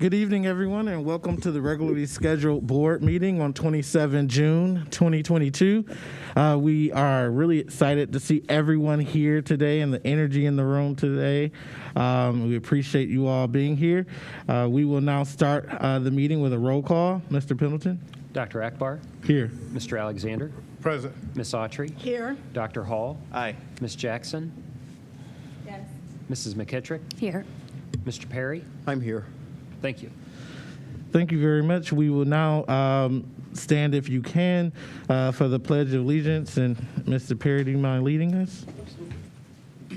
Good evening, everyone, and welcome to the regularly scheduled board meeting on 27 June 2022. We are really excited to see everyone here today and the energy in the room today. We appreciate you all being here. We will now start the meeting with a roll call. Mr. Pendleton? Dr. Akbar? Here. Mr. Alexander? Present. Ms. Autry? Here. Dr. Hall? Aye. Ms. Jackson? Yes. Mrs. McKittrick? Here. Mr. Perry? I'm here. Thank you. Thank you very much. We will now stand, if you can, for the Pledge of Allegiance. And Mr. Perry, do you mind leading us? I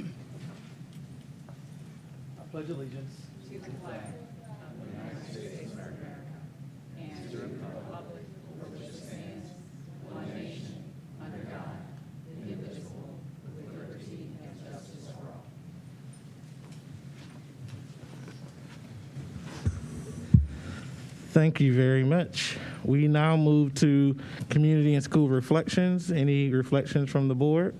pledge allegiance to the flag of the United States of America and to the republic for which it stands, one nation, under God, indivisible, with liberty and justice for all. Thank you very much. We now move to community and school reflections. Any reflections from the board?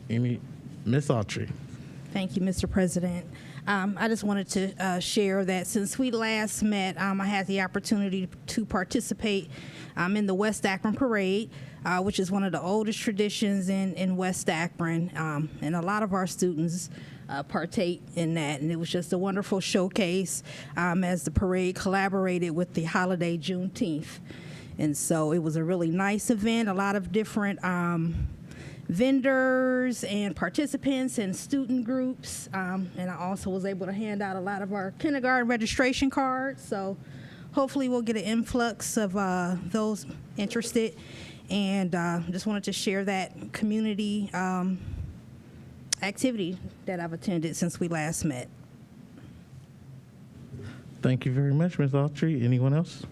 Ms. Autry. Thank you, Mr. President. I just wanted to share that since we last met, I had the opportunity to participate in the West Akron Parade, which is one of the oldest traditions in West Akron, and a lot of our students partake in that, and it was just a wonderful showcase as the parade collaborated with the holiday Juneteenth. And so it was a really nice event, a lot of different vendors and participants and student groups, and I also was able to hand out a lot of our kindergarten registration cards, so hopefully we'll get an influx of those interested, and just wanted to share that community activity that I've attended since we last met. Thank you very much, Ms. Autry. Anyone else?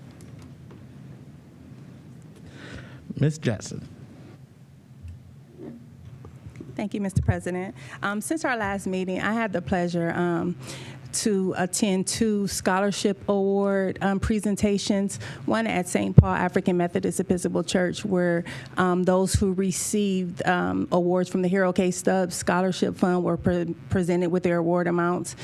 Ms. Jackson. Thank you, Mr. President. Since our last meeting, I had the pleasure to attend two scholarship award presentations, one at St. Paul African Methodist Episcopal Church, where those who received awards from the Hero K. Stubbs Scholarship Fund were presented with their award amounts,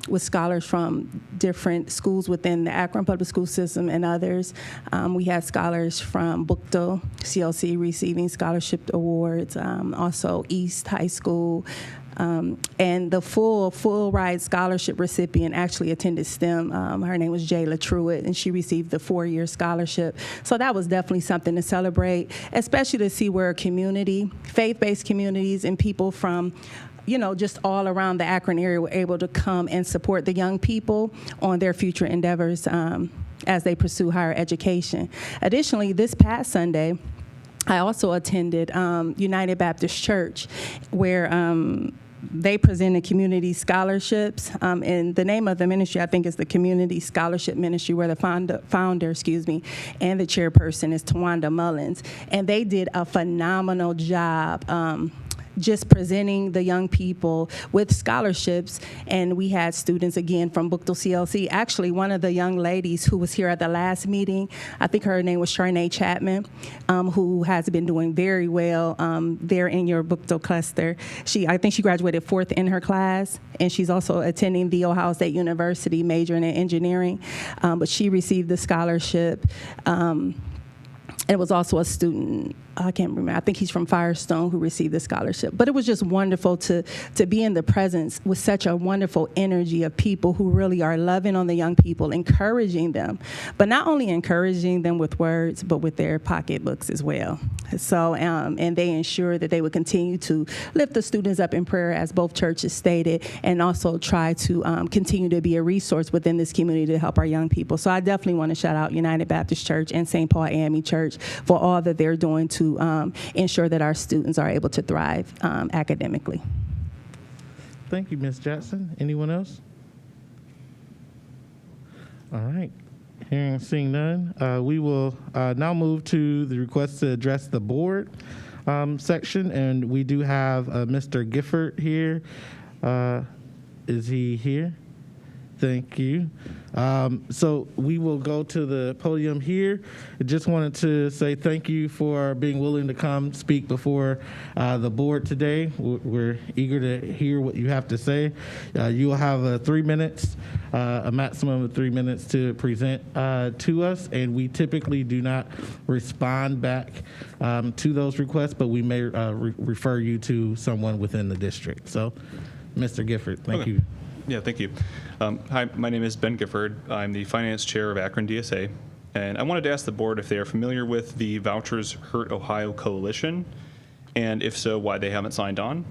with scholars from different schools within the Akron Public School System and others. We had scholars from Bookto CLC receiving scholarship awards, also East High School, and the full ride scholarship recipient actually attended STEM. Her name was Jayla Truitt, and she received the 4-year scholarship. So that was definitely something to celebrate, especially to see where community, faith-based communities and people from just all around the Akron area were able to come and support the young people on their future endeavors as they pursue higher education. Additionally, this past Sunday, I also attended United Baptist Church, where they presented community scholarships, and the name of the ministry, I think, is the Community Scholarship Ministry, where the founder, and the chairperson is Tawanda Mullins, and they did a phenomenal job just presenting the young people with scholarships. And we had students, again, from Bookto CLC. Actually, one of the young ladies who was here at the last meeting, I think her name was Sharnae Chapman, who has been doing very well there in your Bookto cluster. I think she graduated 4th in her class, and she's also attending The Ohio State University, majoring in engineering. But she received the scholarship. It was also a student, I can't remember, I think he's from Firestone, who received the scholarship. But it was just wonderful to be in the presence with such a wonderful energy of people who really are loving on the young people, encouraging them, but not only encouraging them with words, but with their pocketbooks as well. So, and they ensured that they would continue to lift the students up in prayer, as both churches stated, and also try to continue to be a resource within this community to help our young people. So I definitely want to shout out United Baptist Church and St. Paul AME Church for all that they're doing to ensure that our students are able to thrive academically. Thank you, Ms. Jackson. Anyone else? All right. Hearing and seeing none, we will now move to the request to address the board section, and we do have Mr. Gifford here. Is he here? Thank you. So we will go to the podium here. I just wanted to say thank you for being willing to come speak before the board today. We're eager to hear what you have to say. You will have 3 minutes, a maximum of 3 minutes to present to us, and we typically do not respond back to those requests, but we may refer you to someone within the district. So, Mr. Gifford, thank you. Yeah, thank you. Hi, my name is Ben Gifford. I'm the finance chair of Akron DSA, and I wanted to ask the board if they are familiar with the Vouchers Hurt Ohio Coalition, and if so, why they haven't signed on.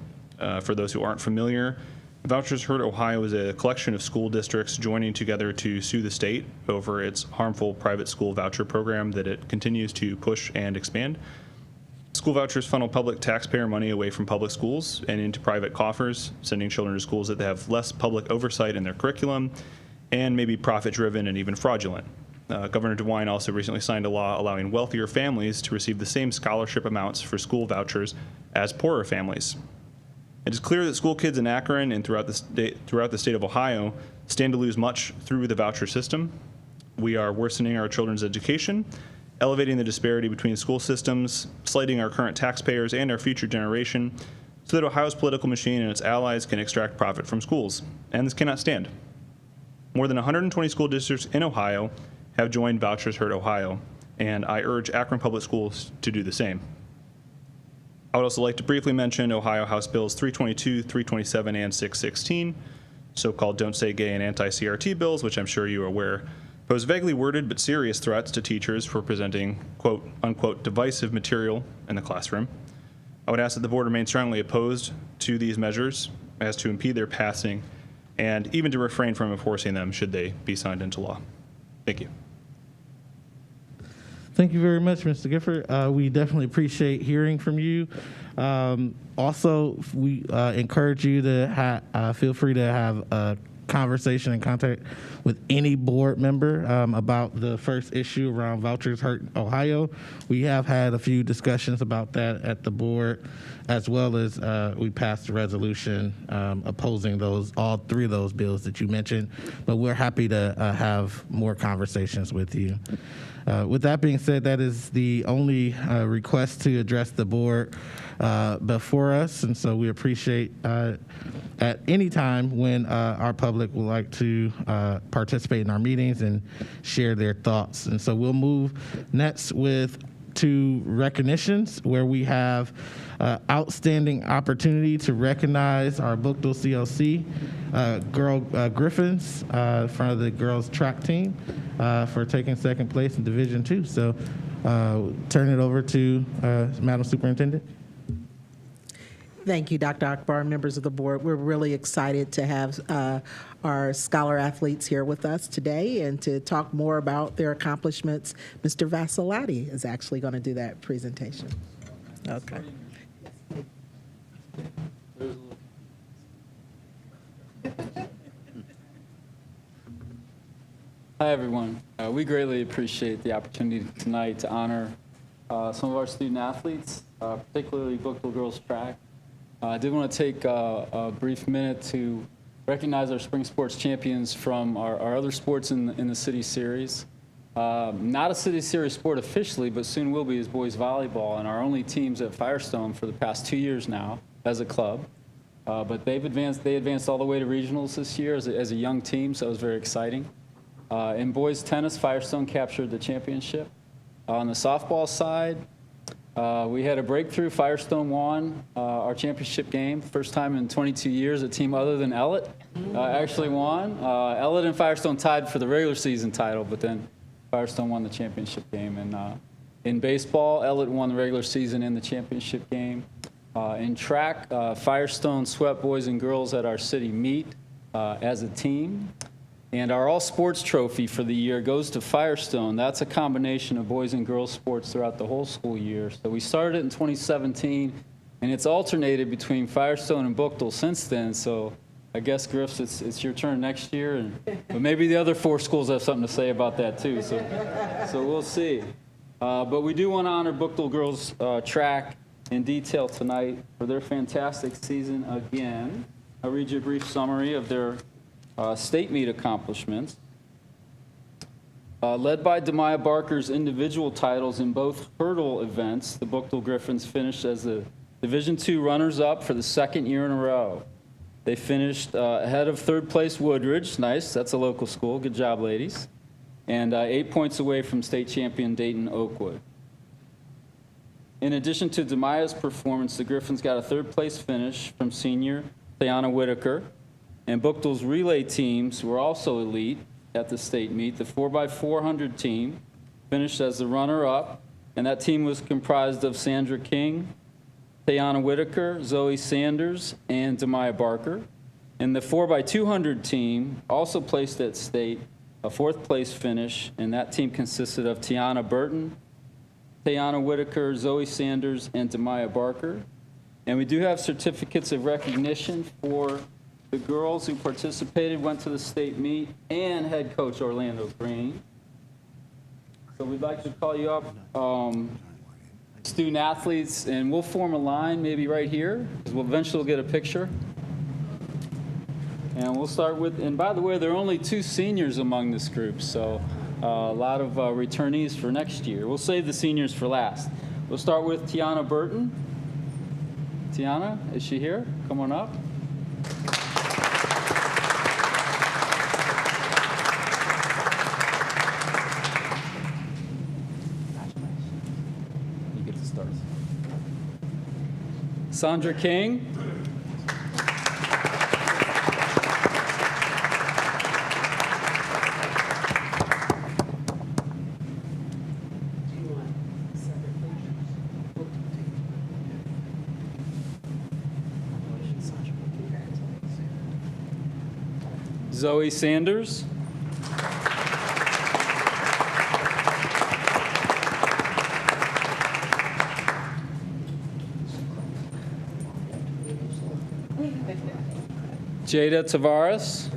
For those who aren't familiar, Vouchers Hurt Ohio is a collection of school districts joining together to sue the state over its harmful private school voucher program that it continues to push and expand. School vouchers funnel public taxpayer money away from public schools and into private coffers, sending children to schools that have less public oversight in their curriculum and maybe profit-driven and even fraudulent. Governor DeWine also recently signed a law allowing wealthier families to receive the same scholarship amounts for school vouchers as poorer families. It is clear that school kids in Akron and throughout the state of Ohio stand to lose much through the voucher system. We are worsening our children's education, elevating the disparity between school systems, slighting our current taxpayers and our future generation, so that Ohio's political machine and its allies can extract profit from schools. And this cannot stand. More than 120 school districts in Ohio have joined Vouchers Hurt Ohio, and I urge Akron Public Schools to do the same. I would also like to briefly mention Ohio House Bills 322, 327, and 616, so-called Don't Say Gay and anti-CRT bills, which I'm sure you are aware pose vaguely worded but serious threats to teachers for presenting quote unquote divisive material in the classroom. I would ask that the board remain strongly opposed to these measures as to impede their passing and even to refrain from enforcing them should they be signed into law. Thank you. Thank you very much, Mr. Gifford. We definitely appreciate hearing from you. Also, we encourage you to feel free to have a conversation and contact with any board member about the first issue around Vouchers Hurt Ohio. We have had a few discussions about that at the board, as well as we passed a resolution opposing all 3 of those bills that you mentioned, but we're happy to have more conversations with you. With that being said, that is the only request to address the board before us, and so we appreciate at any time when our public would like to participate in our meetings and share their thoughts. And so we'll move next with 2 recognitions where we have outstanding opportunity to recognize our Bookville CLC girl Griffins in front of the girls track team for taking 2nd place in Division II. So turn it over to Madam Superintendent. Thank you, Dr. Akbar, members of the board. We're really excited to have our scholar athletes here with us today and to talk more about their accomplishments. Mr. Vasilati is actually going to do that presentation. Okay. Hi, everyone. We greatly appreciate the opportunity tonight to honor some of our student athletes, particularly Bookville Girls Track. I did want to take a brief minute to recognize our spring sports champions from our other sports in the City Series. Not a City Series sport officially, but soon will be, is boys volleyball, and our only teams at Firestone for the past 2 years now as a club. But they advanced all the way to regionals this year as a young team, so it was very exciting. In boys tennis, Firestone captured the championship. On the softball side, we had a breakthrough. Firestone won our championship game. First time in 22 years a team other than Ellett actually won. Ellett and Firestone tied for the regular season title, but then Firestone won the championship game. And in baseball, Ellett won the regular season and the championship game. In track, Firestone swept boys and girls at our city meet as a team. And our all sports trophy for the year goes to Firestone. That's a combination of boys and girls sports throughout the whole school year. So we started it in 2017, and it's alternated between Firestone and Bookville since then. So I guess, Griffs, it's your turn next year. But maybe the other 4 schools have something to say about that, too. So we'll see. But we do want to honor Bookville Girls Track in detail tonight for their fantastic season again. I'll read you a brief summary of their state meet accomplishments. Led by Demaya Barker's individual titles in both hurdle events, the Bookdale Griffins finished as the Division II runners-up for the second year in a row. They finished ahead of third place Woodridge. Nice, that's a local school. Good job, ladies. And 8 points away from state champion Dayton Oakwood. In addition to Demaya's performance, the Griffins got a third place finish from senior Tayana Whitaker. And Bookdale's relay teams were also elite at the state meet. The 4x400 team finished as the runner-up, and that team was comprised of Sandra King, Tayana Whitaker, Zoe Sanders, and Demaya Barker. And the 4x200 team also placed at state a fourth place finish, and that team consisted of Tiana Burton, Tayana Whitaker, Zoe Sanders, and Demaya Barker. And we do have certificates of recognition for the girls who participated, went to the state meet, and head coach Orlando Green. So we'd like to call you up, student athletes, and we'll form a line maybe right here, because we'll eventually get a picture. And we'll start with, and by the way, there are only 2 seniors among this group, so a lot of returnees for next year. We'll save the seniors for last. We'll start with Tiana Burton. Tiana, is she here? Come on up. You get to start. Sandra King. Zoe Sanders. Jada Tavares.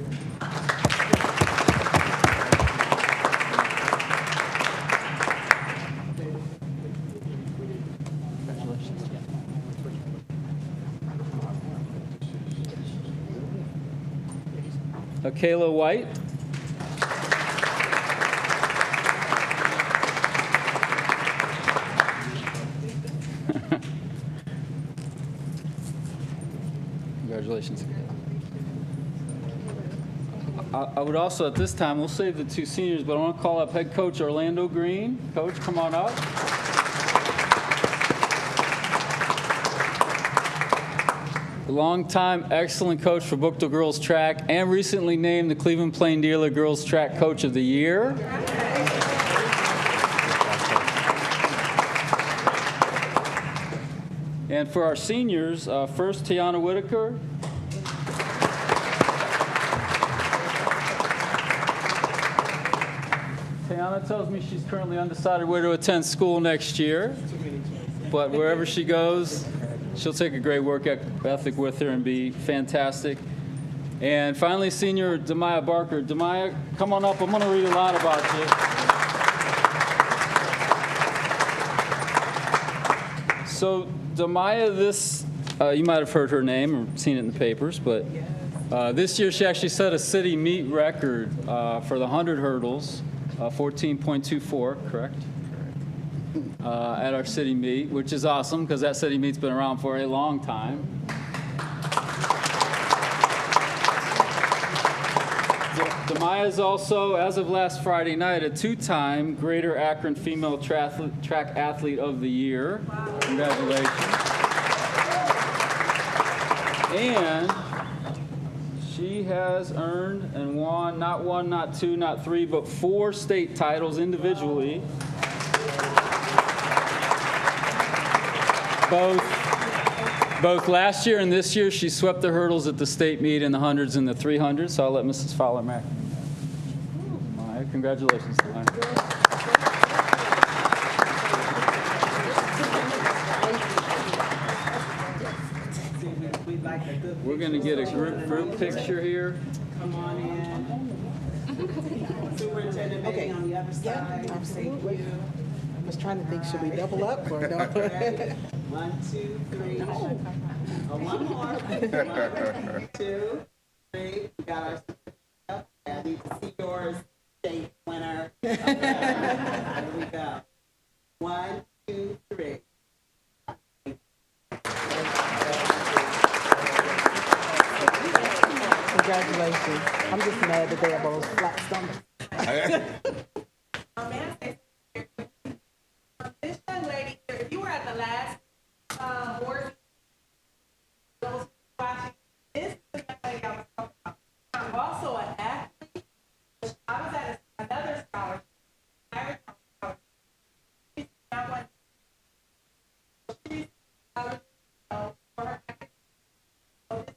Kayla White. Congratulations. I would also, at this time, we'll save the 2 seniors, but I want to call up head coach Orlando Green. Coach, come on up. Longtime excellent coach for Bookdale Girls Track and recently named the Cleveland Plain Dealer Girls Track Coach of the Year. And for our seniors, first Tiana Whitaker. Tiana tells me she's currently undecided where to attend school next year, but wherever she goes, she'll take a great work ethic with her and be fantastic. And finally, senior Demaya Barker. Demaya, come on up. I'm going to read a lot about you. So Demaya, you might have heard her name or seen it in the papers, but this year she actually set a city meet record for the 100 hurdles, 14.24, correct? At our city meet, which is awesome because that city meet's been around for a long time. Demaya is also, as of last Friday night, a 2-time Greater Akron Female Track Athlete of the Year. Wow. Congratulations. And she has earned and won not 1, not 2, not 3, but 4 state titles individually. Both last year and this year, she swept the hurdles at the state meet in the 100s and the 300s. So I'll let Mrs. Fowler-Mack. All right, congratulations, Demaya. We're going to get a group picture here. Come on in. Superintendent Benny on the other side. Absolutely. I was trying to think, should we double up or no? 1, 2, 3. One more. 1, 2, 3. We got our I need to see yours, state winner. Okay. Here we go. 1, 2, 3. Congratulations. I'm just mad that they have all those flat stomachs. This young lady here, if you were at the last board, those watching, this is the young lady I was talking about. I'm also an athlete. I was at another scholarship. She's not one. She's for her academic. So this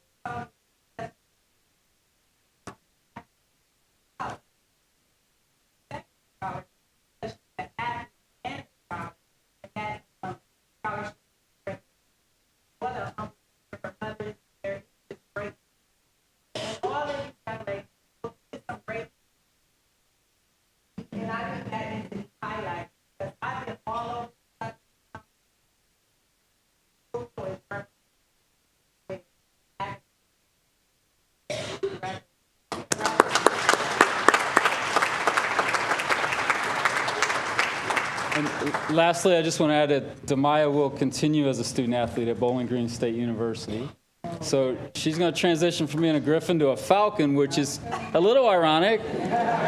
And lastly, I just want to add that Demaya will continue as a student athlete at Bowling Green State University. So she's going to transition from being a Griffin to a Falcon, which is a little ironic,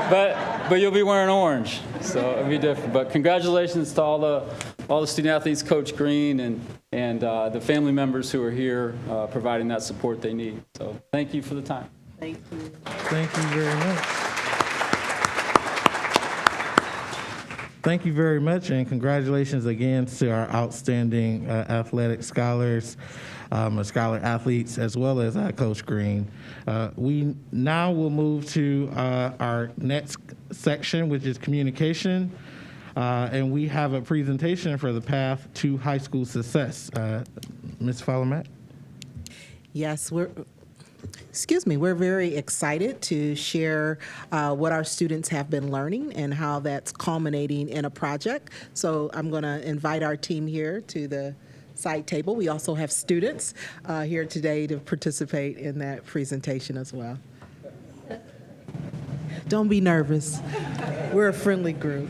but you'll be wearing orange, so it'll be different. But congratulations to all the student athletes, Coach Green, and the family members who are here providing that support they need. So thank you for the time. Thank you. Thank you very much. Thank you very much, and congratulations again to our outstanding athletic scholars, scholar athletes, as well as Coach Green. We now will move to our next section, which is communication, and we have a presentation for the path to high school success. Ms. Fowler-Matt? Yes, we're very excited to share what our students have been learning and how that's culminating in a project. So I'm going to invite our team here to the side table. We also have students here today to participate in that presentation as well. Don't be nervous. We're a friendly group.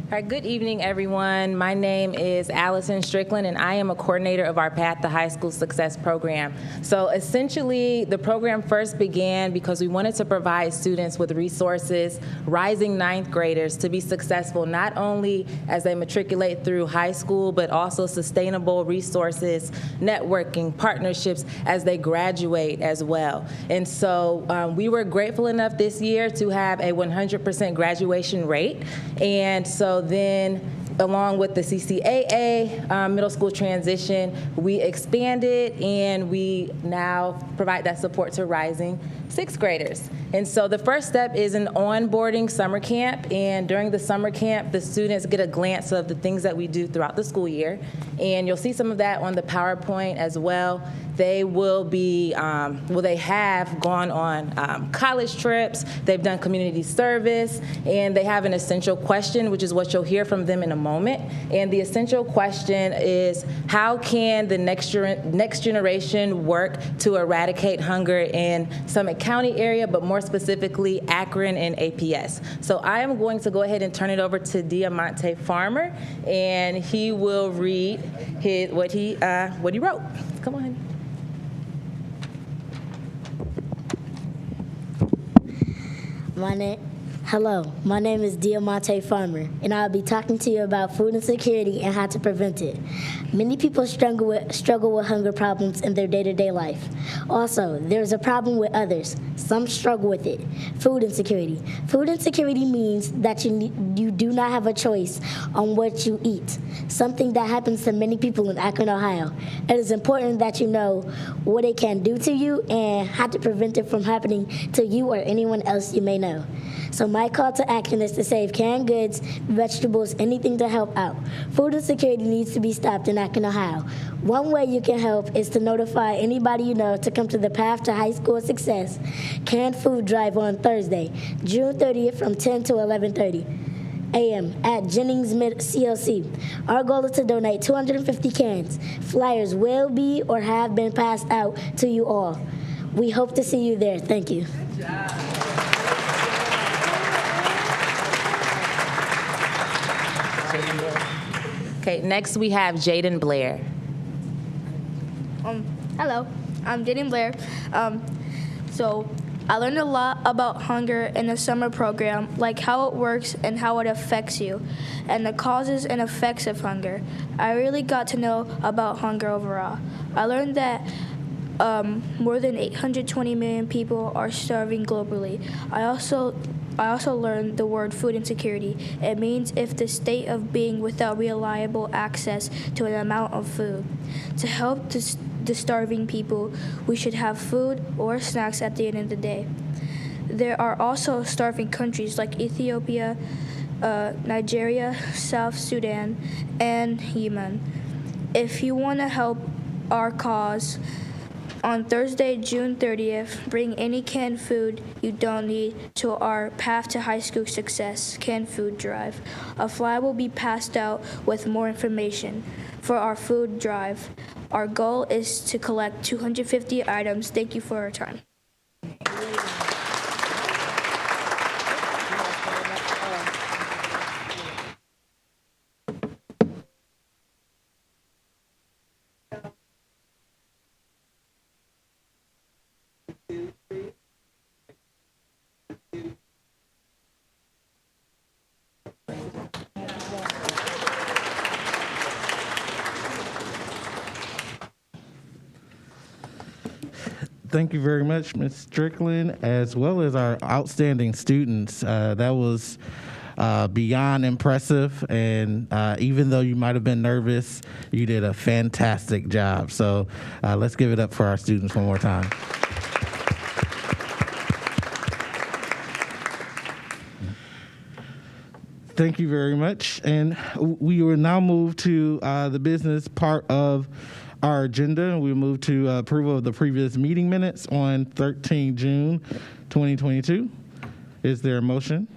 All right, good evening, everyone. My name is Allison Strickland, and I am a coordinator of our Path to High School Success program. So essentially, the program first began because we wanted to provide students with resources, rising ninth graders, to be successful not only as they matriculate through high school, but also sustainable resources, networking, partnerships as they graduate as well. And so we were grateful enough this year to have a 100% graduation rate. And so then, along with the CCAA middle school transition, we expanded and we now provide that support to rising sixth graders. And so the first step is an onboarding summer camp, and during the summer camp, the students get a glance of the things that we do throughout the school year, and you'll see some of that on the PowerPoint as well. They will be, they have gone on college trips, they've done community service, and they have an essential question, which is what you'll hear from them in a moment. And the essential question is, how can the next generation work to eradicate hunger in Summit County area, but more specifically Akron and APS? So I am going to go ahead and turn it over to Diamante Farmer, and he will read what he wrote. Come on. Hello, my name is Diamante Farmer, and I'll be talking to you about food insecurity and how to prevent it. Many people struggle with hunger problems in their day-to-day life. Also, there's a problem with others. Some struggle with it. Food insecurity. Food insecurity means that you do not have a choice on what you eat, something that happens to many people in Akron, Ohio. It is important that you know what it can do to you and how to prevent it from happening to you or anyone else you may know. So my call to action is to save canned goods, vegetables, anything to help out. Food insecurity needs to be stopped in Akron, Ohio. One way you can help is to notify anybody you know to come to the Path to High School Success canned food drive on Thursday, June 30th from 10 to 11:30 a.m. at Jennings Mid CLC. Our goal is to donate 250 cans. Flyers will be or have been passed out to you all. We hope to see you there. Thank you. Okay, next we have Jaden Blair. Hello, I'm Jaden Blair. So I learned a lot about hunger in the summer program, like how it works and how it affects you, and the causes and effects of hunger. I really got to know about hunger overall. I learned that more than 820 million people are starving globally. I also learned the word food insecurity. It means if the state of being without reliable access to an amount of food. To help the starving people, we should have food or snacks at the end of the day. There are also starving countries like Ethiopia, Nigeria, South Sudan, and Yemen. If you want to help our cause, on Thursday, June 30th, bring any canned food you don't need to our Path to High School Success canned food drive. A flyer will be passed out with more information for our food drive. Our goal is to collect 250 items. Thank you for your time. Thank you very much, Ms. Strickland, as well as our outstanding students. That was beyond impressive, and even though you might have been nervous, you did a fantastic job. So let's give it up for our students one more time. Thank you very much. And we will now move to the business part of our agenda. We move to approval of the previous meeting minutes on 13 June 2022. Is there a motion?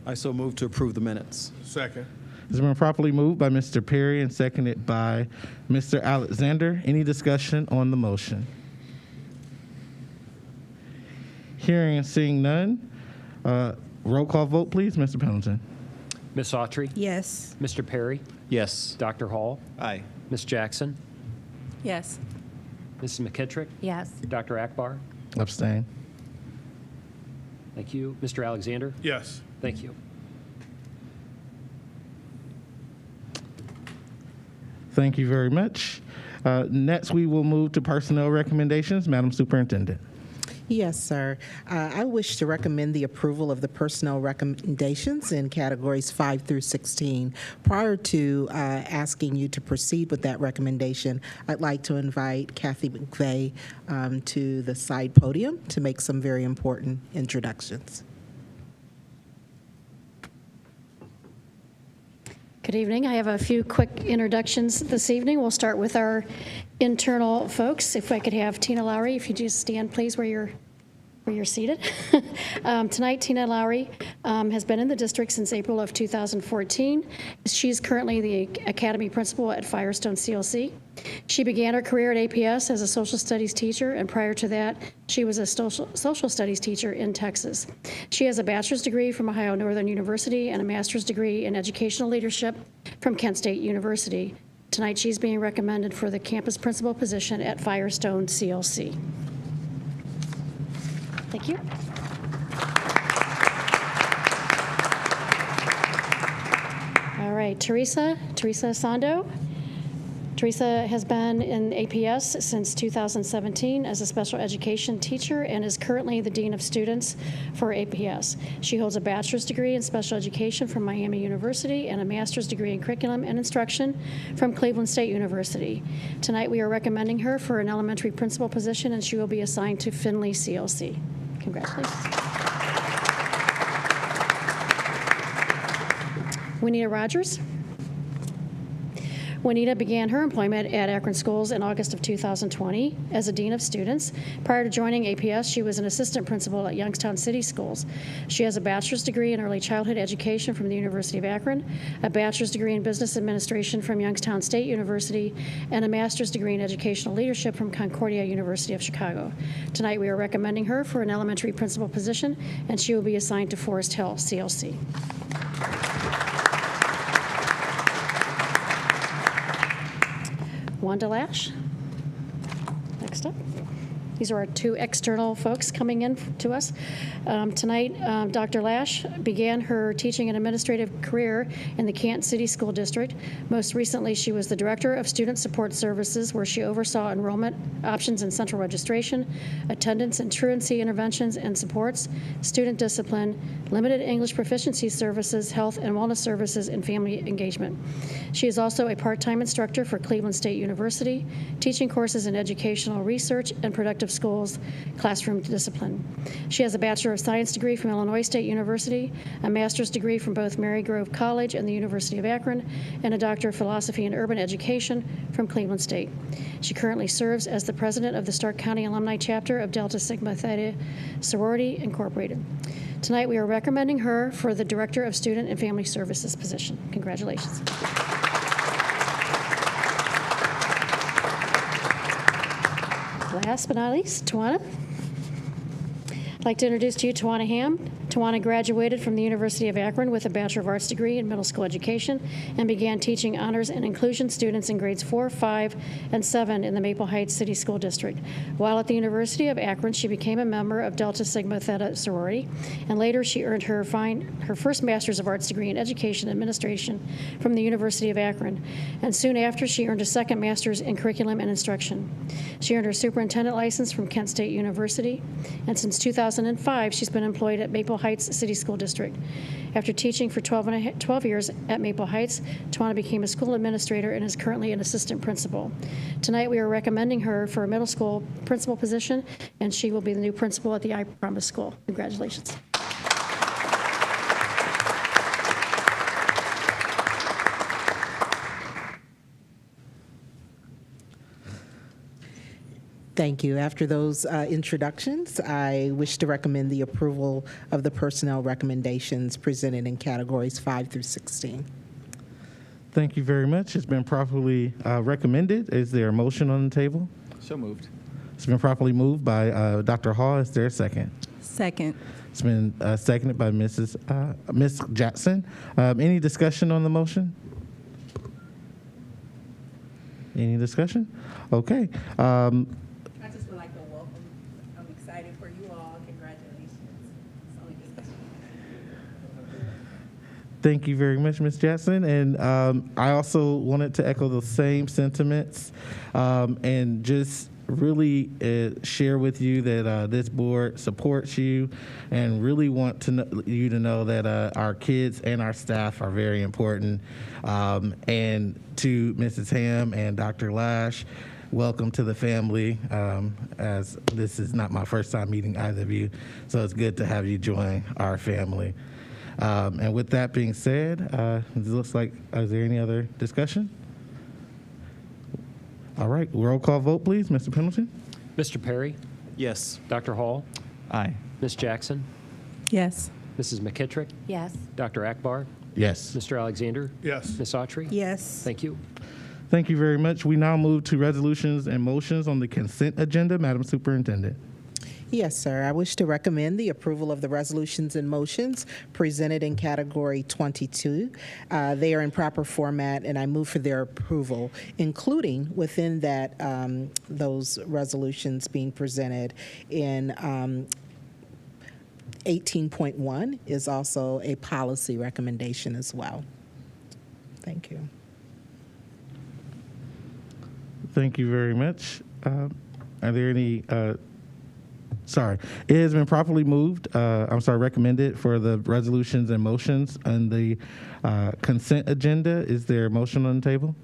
I so move to approve the minutes. Second. It's been properly moved by Mr. Perry and seconded by Mr. Alexander. Any discussion on the motion? Hearing and seeing none, roll call vote, please, Mr. Pendleton. Ms. Autry? Yes. Mr. Perry? Yes. Dr. Hall? Aye. Ms. Jackson? Yes. Mrs. McKittrick? Yes. Dr. Akbar? Abstain. Thank you. Mr. Alexander? Yes. Thank you. Thank you very much. Next, we will move to personnel recommendations. Madam Superintendent. Yes, sir. I wish to recommend the approval of the personnel recommendations in categories 5 through 16. Prior to asking you to proceed with that recommendation, I'd like to invite Kathy McVeigh to the side podium to make some very important introductions. Good evening. I have a few quick introductions this evening. We'll start with our internal folks. If I could have Tina Lowry, if you just stand, please, where you're seated. Tonight, Tina Lowry has been in the district since April of 2014. She's currently the academy principal at Firestone CLC. She began her career at APS as a social studies teacher, and prior to that, she was a social studies teacher in Texas. She has a bachelor's degree from Ohio Northern University and a master's degree in educational leadership from Kent State University. Tonight, she's being recommended for the campus principal position at Firestone CLC. Thank you. All right, Teresa Sando. Teresa has been in APS since 2017 as a special education teacher and is currently the Dean of Students for APS. She holds a bachelor's degree in special education from Miami University and a master's degree in curriculum and instruction from Cleveland State University. Tonight we are recommending her for an elementary principal position, and she will be assigned to Findlay CLC. Congratulations. Winita Rogers. Juanita began her employment at Akron Schools in August of 2020 as a dean of students. Prior to joining APS, she was an assistant principal at Youngstown City Schools. She has a bachelor's degree in early childhood education from the University of Akron, a bachelor's degree in business administration from Youngstown State University, and a master's degree in educational leadership from Concordia University of Chicago. Tonight, we are recommending her for an elementary principal position, and she will be assigned to Forest Hill CLC. Wanda Lash, next up. These are our two external folks coming in to us. Tonight, Dr. Lash began her teaching and administrative career in the Canton City School District. Most recently, she was the Director of Student Support Services, where she oversaw enrollment options and central registration, attendance and truancy interventions and supports, student discipline, limited English proficiency services, health and wellness services, and family engagement. She is also a part-time instructor for Cleveland State University, teaching courses in educational research and productive schools, classroom discipline. She has a Bachelor of Science degree from Illinois State University, a master's degree from both Mary Grove College and the University of Akron, and a Doctor of Philosophy in Urban Education from Cleveland State. She currently serves as the president of the Stark County Alumni Chapter of Delta Sigma Theta Sorority Incorporated. Tonight, we are recommending her for the Director of Student and Family Services position. Congratulations. Last but not least, Tawana. I'd like to introduce to you Tawana Ham. Tawana graduated from the University of Akron with a Bachelor of Arts degree in middle school education and began teaching honors and inclusion students in grades 4, 5, and 7 in the Maple Heights City School District. While at the University of Akron, she became a member of Delta Sigma Theta sorority, and later she earned her first Master's of Arts degree in Education Administration from the University of Akron, and soon after she earned a second Master's in Curriculum and Instruction. She earned her superintendent license from Kent State University, and since 2005, she's been employed at Maple Heights City School District. After teaching for 12 years at Maple Heights, Tawana became a school administrator and is currently an assistant principal. Tonight, we are recommending her for a middle school principal position, and she will be the new principal at the I Promise School. Congratulations. Thank you. After those introductions, I wish to recommend the approval of the personnel recommendations presented in categories 5 through 16. Thank you very much. It's been properly recommended. Is there a motion on the table? So moved. It's been properly moved by Dr. Hall. Is there a second? Second. It's been seconded by Miss Jackson. Any discussion on the motion? Any discussion? Okay. I just would like to welcome. I'm excited for you all. Congratulations. Thank you very much, Ms. Jackson. And I also wanted to echo the same sentiments and just really share with you that this board supports you and really want you to know that our kids and our staff are very important. And to Mrs. Ham and Dr. Lash, welcome to the family, as this is not my first time meeting either of you, so it's good to have you join our family. And with that being said, it looks like, is there any other discussion? All right, roll call vote, please. Mr. Pendleton? Mr. Perry? Yes. Dr. Hall? Aye. Ms. Jackson? Yes. Mrs. McKittrick? Yes. Dr. Akbar? Yes. Mr. Alexander? Yes. Ms. Autry? Yes. Thank you. Thank you very much. We now move to resolutions and motions on the consent agenda. Madam Superintendent. Yes, sir. I wish to recommend the approval of the resolutions and motions presented in category 22. They are in proper format, and I move for their approval, including within that those resolutions being presented in 18.1 is also a policy recommendation as well. Thank you. Thank you very much. Are there any? Sorry, it has been properly moved. Recommended for the resolutions and motions on the consent agenda. Is there a motion on the table?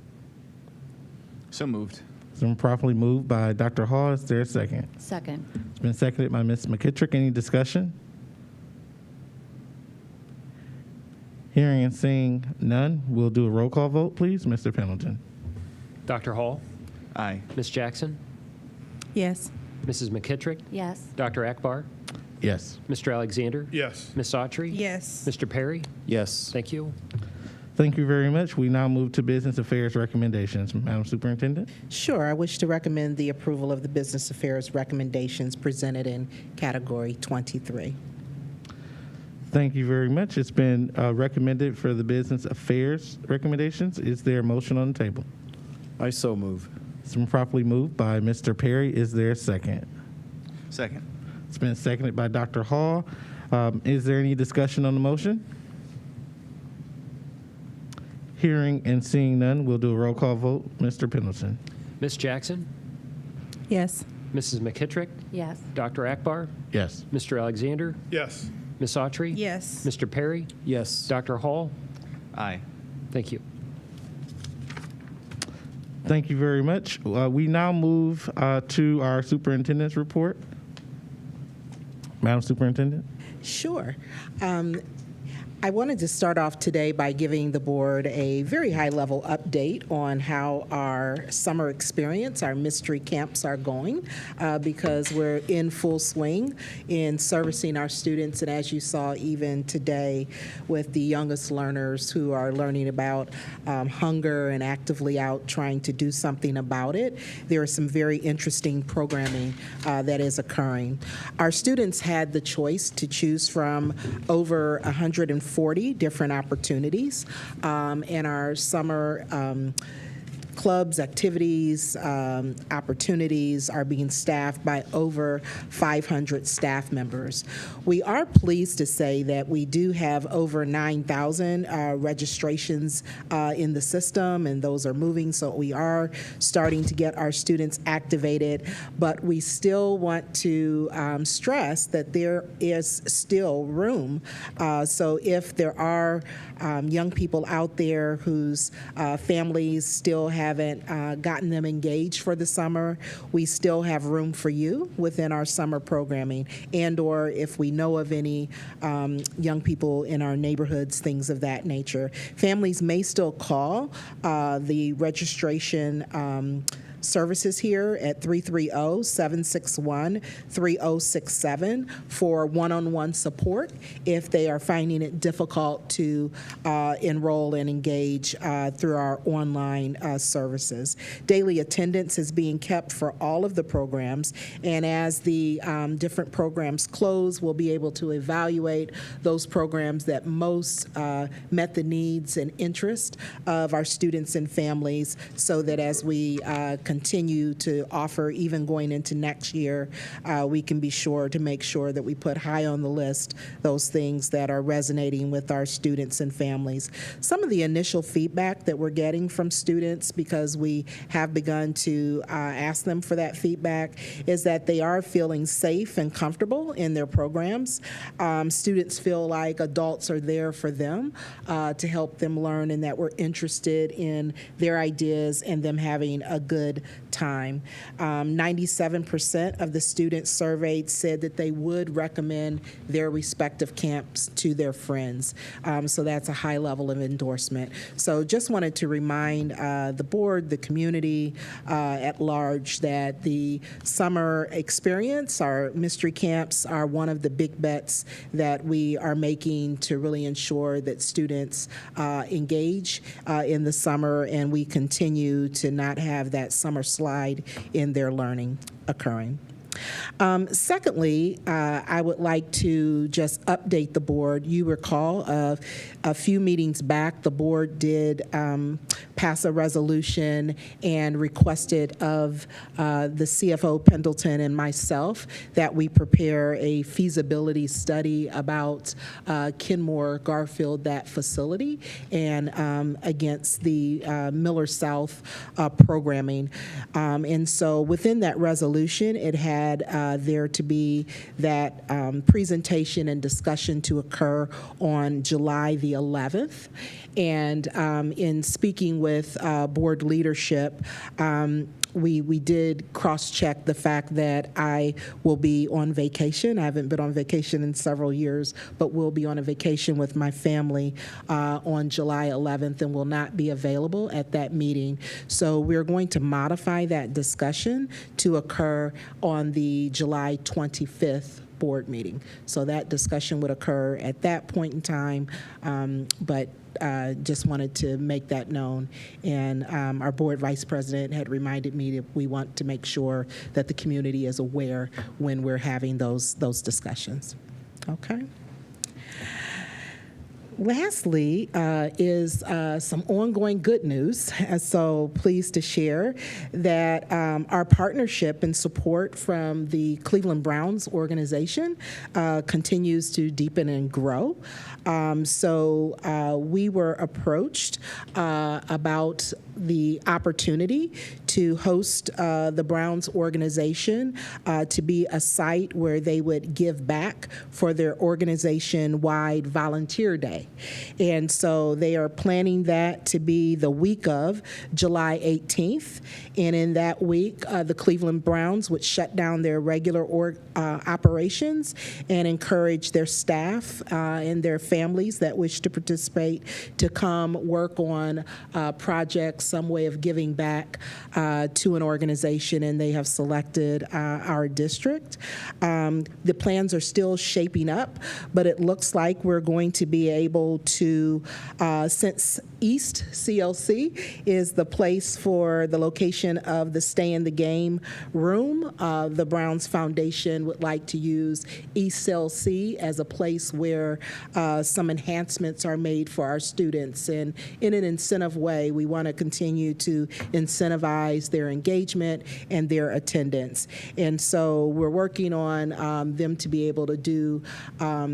So moved. It's been properly moved by Dr. Hall. Is there a second? Second. It's been seconded by Ms. McKittrick. Any discussion? Hearing and seeing none, we'll do a roll call vote, please. Mr. Pendleton. Dr. Hall, Aye. Ms. Jackson, Yes. Mrs. McKittrick, Yes. Dr. Akbar, Yes. Mr. Alexander, Yes. Ms. Autry, Yes. Mr. Perry. Yes. Thank you. Thank you very much. We now move to business affairs recommendations. Madam Superintendent? Sure. I wish to recommend the approval of the business affairs recommendations presented in category 23. Thank you very much. It's been recommended for the business affairs recommendations. Is there a motion on the table? I so move. It's been properly moved by Mr. Perry. Is there a second? Second. It's been seconded by Dr. Hall. Is there any discussion on the motion? Hearing and seeing none, we'll do a roll call vote. Mr. Pendleton? Ms. Jackson, Yes. Mrs. McKittrick, Yes. Dr. Akbar, Yes. Mr. Alexander, Yes. Ms. Autry, Yes. Mr. Perry, Yes. Dr. Hall. Aye. Thank you. Thank you very much. We now move to our superintendent's report. Madam Superintendent? Sure. I wanted to start off today by giving the board a very high-level update on how our summer experience, our mystery camps are going, because we're in full swing in servicing our students. And as you saw even today with the youngest learners who are learning about hunger and actively out trying to do something about it, there is some very interesting programming that is occurring. Our students had the choice to choose from over 140 different opportunities, and our summer clubs, activities, opportunities are being staffed by over 500 staff members. We are pleased to say that we do have over 9,000 registrations in the system, and those are moving, so we are starting to get our students activated, but we still want to stress that there is still room. So if there are young people out there whose families still haven't gotten them engaged for the summer, we still have room for you within our summer programming, and or if we know of any young people in our neighborhoods, things of that nature. Families may still call the registration services here at 330-761-3067 for one-on-one support if they are finding it difficult to enroll and engage through our online services. Daily attendance is being kept for all of the programs, and as the different programs close, we'll be able to evaluate those programs that most met the needs and interest of our students and families, so that as we continue to offer, even going into next year, we can be sure to make sure that we put high on the list those things that are resonating with our students and families. Some of the initial feedback that we're getting from students, because we have begun to ask them for that feedback, is that they are feeling safe and comfortable in their programs. Students feel like adults are there for them to help them learn, and that we're interested in their ideas and them having a good time. 97% of the students surveyed said that they would recommend their respective camps to their friends. So that's a high level of endorsement. So just wanted to remind the board, the community at large, that the summer experience, our mystery camps, are one of the big bets that we are making to really ensure that students engage in the summer, and we continue to not have that summer slide in their learning occurring. Secondly, I would like to just update the board. You recall a few meetings back, the board did pass a resolution and requested of the CFO Pendleton and myself that we prepare a feasibility study about Kenmore Garfield, that facility, and against the Miller South programming. And so within that resolution, it had there to be that presentation and discussion to occur on July the 11th. And in speaking with board leadership, we did cross-check the fact that I will be on vacation. I haven't been on vacation in several years, but will be on a vacation with my family on July 11th and will not be available at that meeting. So we're going to modify that discussion to occur on the July 25th board meeting. So that discussion would occur at that point in time, but just wanted to make that known. And our board vice president had reminded me that we want to make sure that the community is aware when we're having those discussions. Okay. Lastly is some ongoing good news. So pleased to share that our partnership and support from the Cleveland Browns organization continues to deepen and grow. So we were approached about the opportunity to host the Browns organization to be a site where they would give back for their organization-wide volunteer day. And so they are planning that to be the week of July 18th. And in that week, the Cleveland Browns would shut down their regular operations and encourage their staff and their families that wish to participate to come work on projects, some way of giving back to an organization, and they have selected our district. The plans are still shaping up, but it looks like we're going to be able to, since East CLC is the place for the location of the Stay in the Game room, the Browns Foundation would like to use East CLC as a place where some enhancements are made for our students. And in an incentive way, we want to continue to incentivize their engagement and their attendance. And so we're working on them to be able to do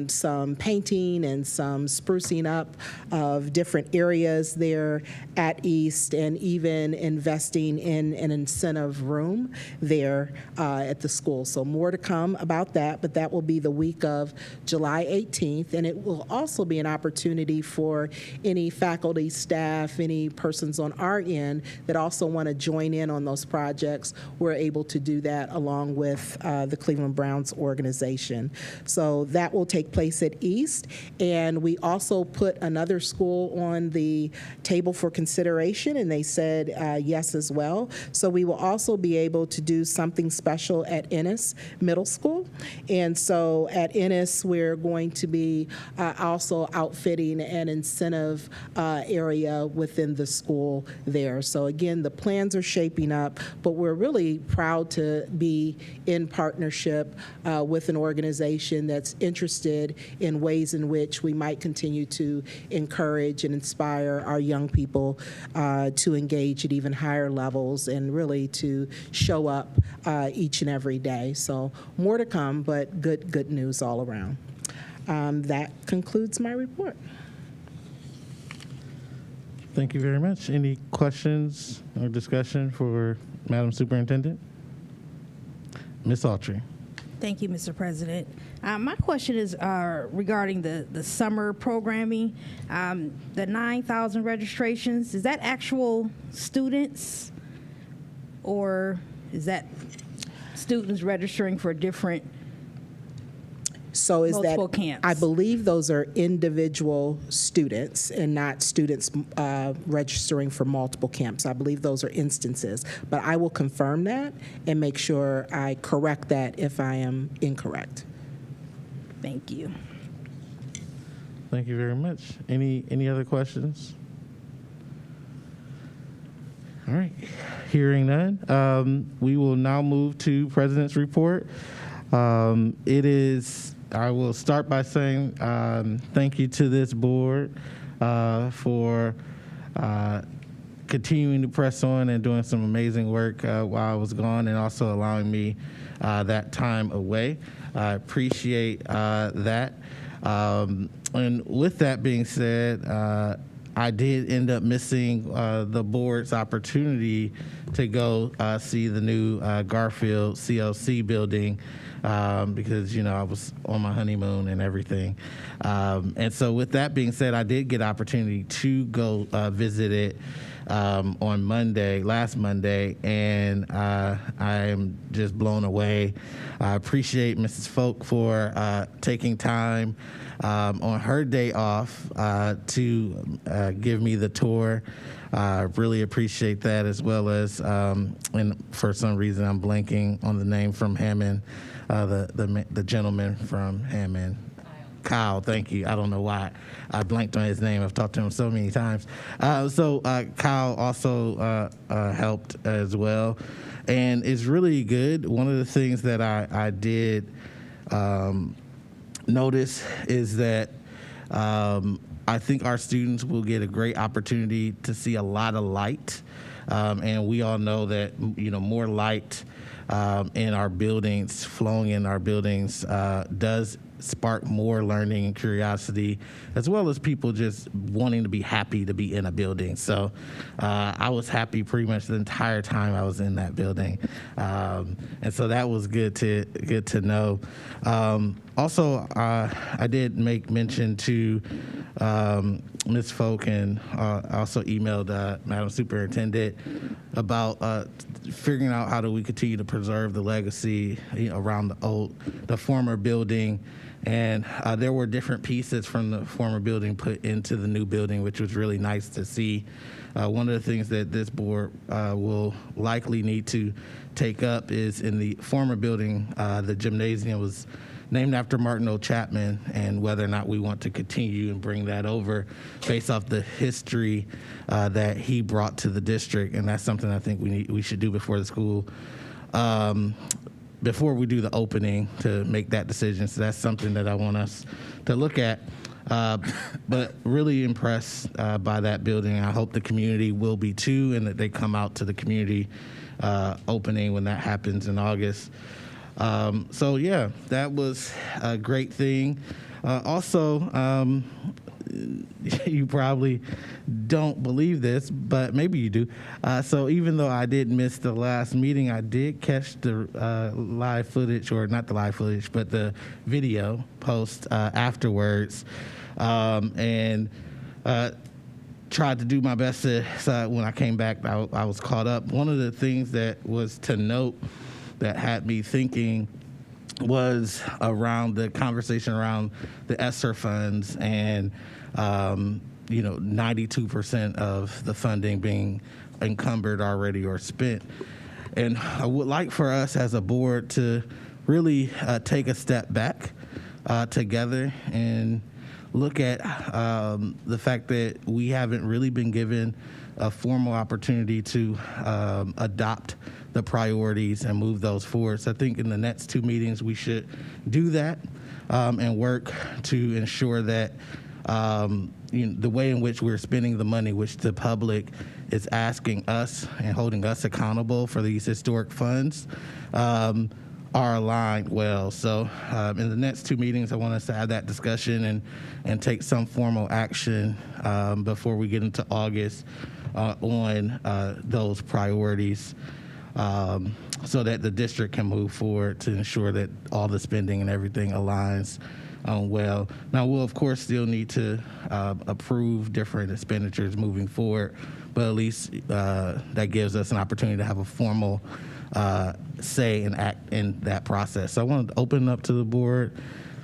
some painting and some sprucing up of different areas there at East, and even investing in an incentive room there at the school. So more to come about that, but that will be the week of July 18th, and it will also be an opportunity for any faculty, staff, any persons on our end that also want to join in on those projects. We're able to do that along with the Cleveland Browns organization. So that will take place at East, and we also put another school on the table for consideration, and they said yes as well. So we will also be able to do something special at Ennis Middle School. And so at Ennis, we're going to be also outfitting an incentive area within the school there. So again, the plans are shaping up, but we're really proud to be in partnership with an organization that's interested in ways in which we might continue to encourage and inspire our young people to engage at even higher levels and really to show up each and every day. So more to come, but good news all around. That concludes my report. Thank you very much. Any questions or discussion for Madam Superintendent? Ms. Autry. Thank you, Mr. President. My question is regarding the summer programming. The 9,000 registrations, is that actual students, or is that students registering for different So is that, multiple camps? I believe those are individual students and not students registering for multiple camps. I believe those are instances, but I will confirm that and make sure I correct that if I am incorrect. Thank you. Thank you very much. Any other questions? All right. Hearing none, we will now move to President's report. I will start by saying thank you to this board for continuing to press on and doing some amazing work while I was gone, and also allowing me that time away. I appreciate that. And with that being said, I did end up missing the board's opportunity to go see the new Garfield CLC building because, I was on my honeymoon and everything. And so with that being said, I did get opportunity to go visit it on last Monday, and I am just blown away. I appreciate Mrs. Folk for taking time on her day off to give me the tour. I really appreciate that, as well as, and for some reason I'm blanking on the name from Hammond, the gentleman from Hammond. Kyle, thank you. I don't know why I blanked on his name. I've talked to him so many times. So Kyle also helped as well, and it's really good. One of the things that I did notice is that I think our students will get a great opportunity to see a lot of light, and we all know that more light in our buildings, flowing in our buildings, does spark more learning and curiosity, as well as people just wanting to be happy to be in a building. So I was happy pretty much the entire time I was in that building, and so that was good to know. Also, I did make mention to Ms. Folk, and also emailed Madam Superintendent about figuring out how do we continue to preserve the legacy around the former building. And there were different pieces from the former building put into the new building, which was really nice to see. One of the things that this board will likely need to take up is in the former building, the gymnasium was named after Martin O. Chapman, and whether or not we want to continue and bring that over based off the history that he brought to the district. And that's something I think we should do before the school, before we do the opening, to make that decision. So that's something that I want us to look at. But really impressed by that building. I hope the community will be too, and that they come out to the community opening when that happens in August. So yeah, that was a great thing. Also, you probably don't believe this, but maybe you do. So even though I did miss the last meeting, I did catch the live footage, or not the live footage, but the video post afterwards, and tried to do my best to, so when I came back, I was caught up. One of the things that was to note that had me thinking was around the conversation around the ESSER funds, and 92% of the funding being encumbered already or spent. And I would like for us as a board to really take a step back together and look at the fact that we haven't really been given a formal opportunity to adopt the priorities and move those forward. So I think in the next two meetings we should do that and work to ensure that the way in which we're spending the money, which the public is asking us and holding us accountable for these historic funds, are aligned well. So in the next two meetings, I want us to have that discussion and take some formal action before we get into August on those priorities, so that the district can move forward to ensure that all the spending and everything aligns well. Now, we'll of course still need to approve different expenditures moving forward, but at least that gives us an opportunity to have a formal say and act in that process. So I want to open up to the board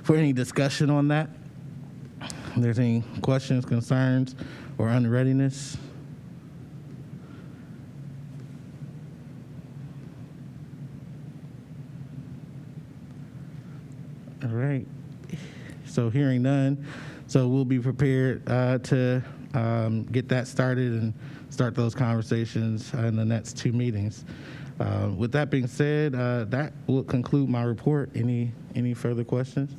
for any discussion on that. If there's any questions, concerns, or unreadiness. All right. So hearing none, so we'll be prepared to get that started and start those conversations in the next two meetings. With that being said, that will conclude my report. Any further questions?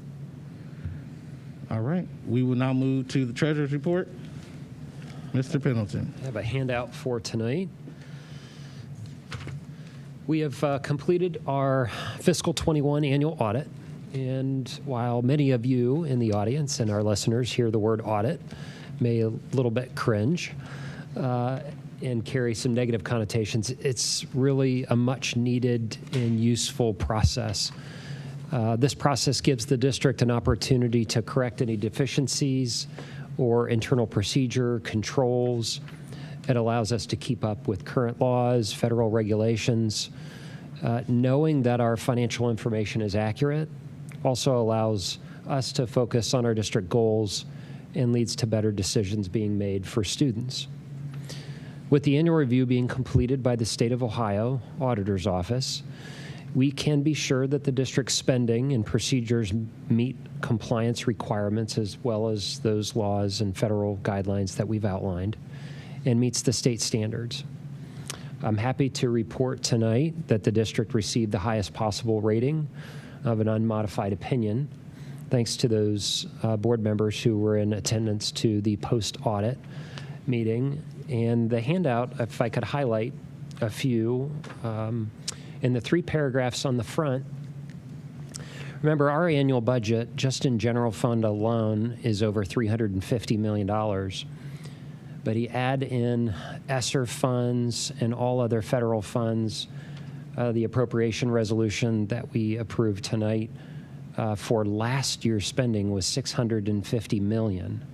All right. We will now move to the treasurer's report. Mr. Pendleton. I have a handout for tonight. We have completed our fiscal 21 annual audit. And while many of you in the audience and our listeners hear the word audit, may a little bit cringe and carry some negative connotations, it's really a much needed and useful process This process gives the district an opportunity to correct any deficiencies or internal procedure controls. It allows us to keep up with current laws, federal regulations. Knowing that our financial information is accurate also allows us to focus on our district goals and leads to better decisions being made for students. With the annual review being completed by the State of Ohio Auditor's Office, we can be sure that the district's spending and procedures meet compliance requirements as well as those laws and federal guidelines that we've outlined and meets the state standards. I'm happy to report tonight that the district received the highest possible rating of an unmodified opinion, thanks to those board members who were in attendance to the post-audit meeting. And the handout, if I could highlight a few, in the 3 paragraphs on the front, remember our annual budget, just in general fund alone, is over $350 million. But you add in ESSER funds and all other federal funds, the appropriation resolution that we approved tonight for last year's spending was $650 million.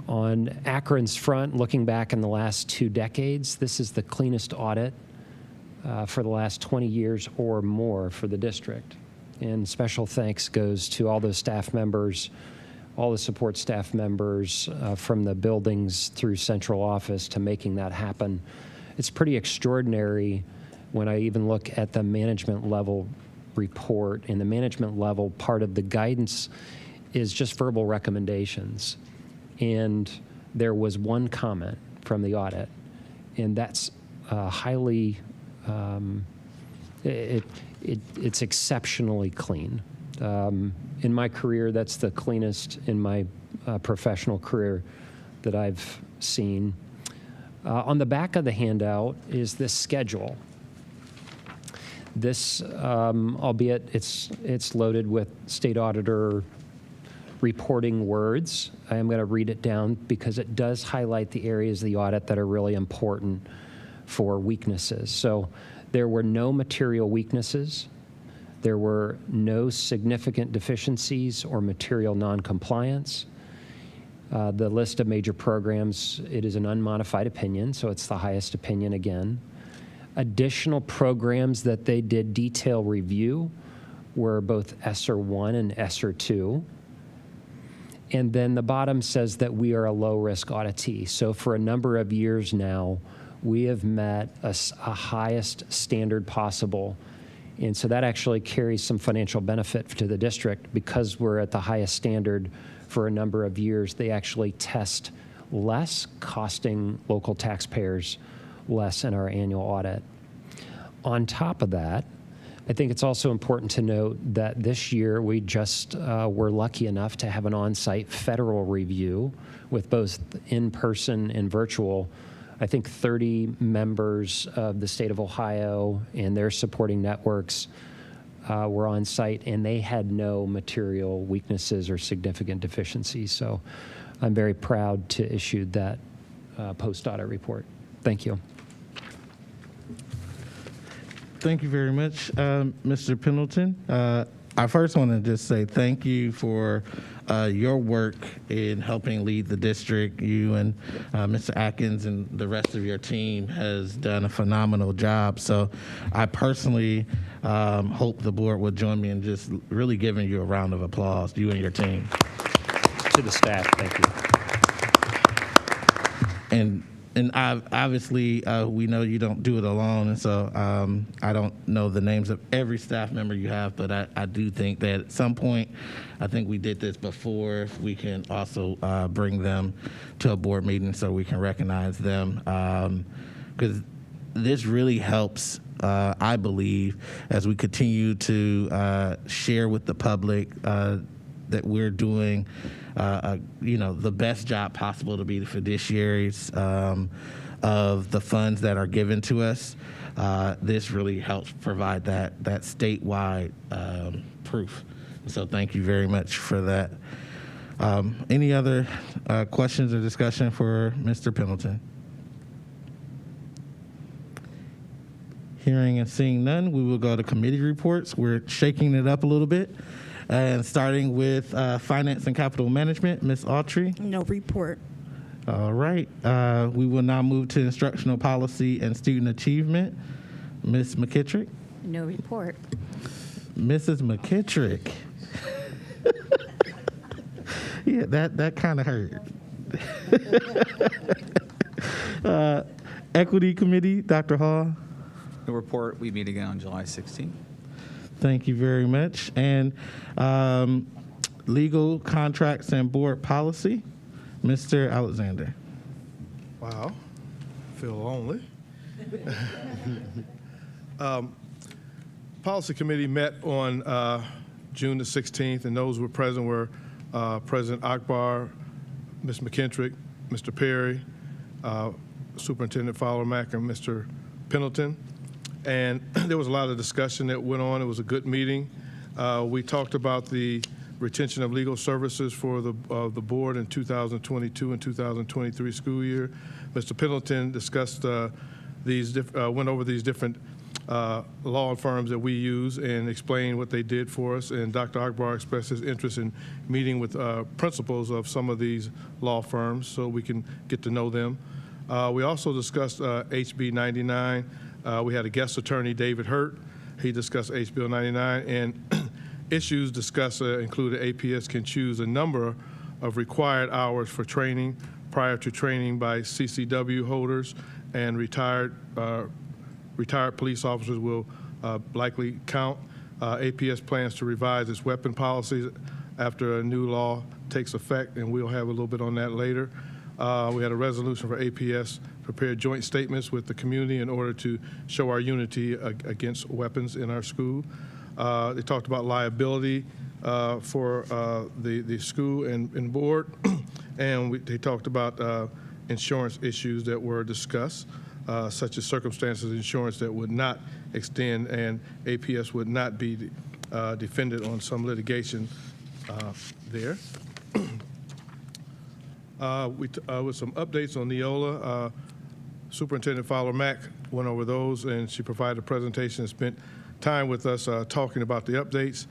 On Akron's front, looking back in the last 2 decades, this is the cleanest audit for the last 20 years or more for the district. And special thanks goes to all those staff members, all the support staff members from the buildings through central office to making that happen. It's pretty extraordinary when I even look at the management level report. And the management level part of the guidance is just verbal recommendations. And there was one comment from the audit, and that's highly, it's exceptionally clean. In my career, that's the cleanest in my professional career that I've seen. On the back of the handout is this schedule. This, albeit it's loaded with state auditor reporting words, I am going to read it down because it does highlight the areas of the audit that are really important for weaknesses. So there were no material weaknesses. There were no significant deficiencies or material noncompliance. The list of major programs, it is an unmodified opinion, so it's the highest opinion again. Additional programs that they did detail review were both ESSER 1 and ESSER 2. And then the bottom says that we are a low-risk auditee. So for a number of years now, we have met a highest standard possible. And so that actually carries some financial benefit to the district because we're at the highest standard for a number of years. They actually test less, costing local taxpayers less in our annual audit. On top of that, I think it's also important to note that this year we just were lucky enough to have an on-site federal review with both in-person and virtual. I think 30 members of the state of Ohio and their supporting networks were on site, and they had no material weaknesses or significant deficiencies. So I'm very proud to issue that post-audit report. Thank you. Thank you very much, Mr. Pendleton. I first want to just say thank you for your work in helping lead the district. You and Mr. Atkins and the rest of your team has done a phenomenal job. So I personally hope the board will join me in just really giving you a round of applause, you and your team. To the staff, thank you. And obviously, we know you don't do it alone, and so I don't know the names of every staff member you have, but I do think that at some point, I think we did this before, we can also bring them to a board meeting so we can recognize them, because this really helps, I believe, as we continue to share with the public that we're doing the best job possible to be the fiduciaries of the funds that are given to us. This really helps provide that statewide proof. So thank you very much for that. Any other questions or discussion for Mr. Pendleton? Hearing and seeing none, we will go to committee reports. We're shaking it up a little bit. And starting with Finance and Capital Management, Ms. Autry. No report. All right. We will now move to Instructional Policy and Student Achievement, Ms. McKittrick. No report. Mrs. McKittrick. Yeah, that kind of hurt. Equity Committee, Dr. Hall. No report. We meet again on July 16th. Thank you very much. And Legal, Contracts, and Board Policy, Mr. Alexander. Wow, feel lonely. Policy Committee met on June the 16th, and those who were present were President Akbar, Ms. McKittrick, Mr. Perry, Superintendent Fowler-Mack, and Mr. Pendleton. And there was a lot of discussion that went on. It was a good meeting. We talked about the retention of legal services for the board in 2022 and 2023 school year. Mr. Pendleton discussed went over these different law firms that we use and explained what they did for us. And Dr. Akbar expressed his interest in meeting with principals of some of these law firms so we can get to know them. We also discussed HB 99. We had a guest attorney, David Hurt. He discussed HB 99, and issues discussed included APS can choose a number of required hours for training prior to training by CCW holders, and retired police officers will likely count. APS plans to revise its weapon policies after a new law takes effect, and we'll have a little bit on that later. We had a resolution for APS prepare joint statements with the community in order to show our unity against weapons in our school. They talked about liability for the school and board, and they talked about insurance issues that were discussed, such as circumstances of insurance that would not extend and APS would not be defended on some litigation there. With some updates on Neola, Superintendent Fowler-Mack went over those, and she provided a presentation and spent time with us talking about the updates.